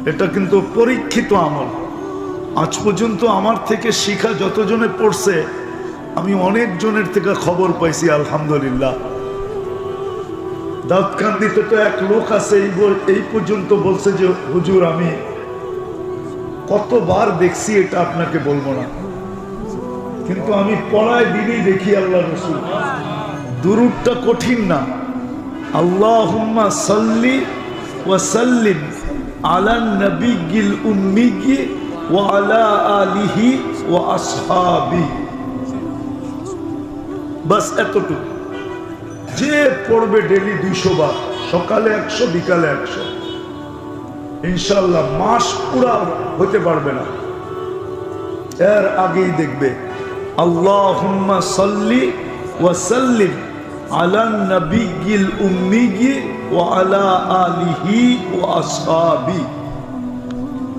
এটা কিন্তু পরীক্ষিত আমল। আজ পর্যন্ত আমার থেকে শিখা যতজনে পড়ছে আমি অনেক জনের থেকে খবর পাইছি, আলহামদুলিল্লাহ। দাউদকান্দিতে তো এক লোক আছে এই পর্যন্ত বলছে যে হুজুর আমি কতবার দেখছি, এটা আপনাকে বলবো না, কিন্তু আমি পড়ায় দিনই দেখি আল্লাহ রসুল। দুরূদটা কঠিন না। আল্লাহুম্মা সাল্লি ওয়া সাল্লিম আলান নবিয়্যিল উম্মিয়্যি ওয়া আলা আলিহি ওয়া আসহাবিহি, বাস এতটুকু। যে পড়বে ডেলি 200 বার, সকালে 100 বিকালে 100, ইনশাআল্লাহ মাস পুরা হতে পারবে না, এর আগেই দেখবে আল্লাহুম্মা সাল্লি ওয়া সাল্লিম আলান নবিয়্যিল উম্মিয়্যি ওয়া আলা আলিহি ওয়া আসহাবিহি।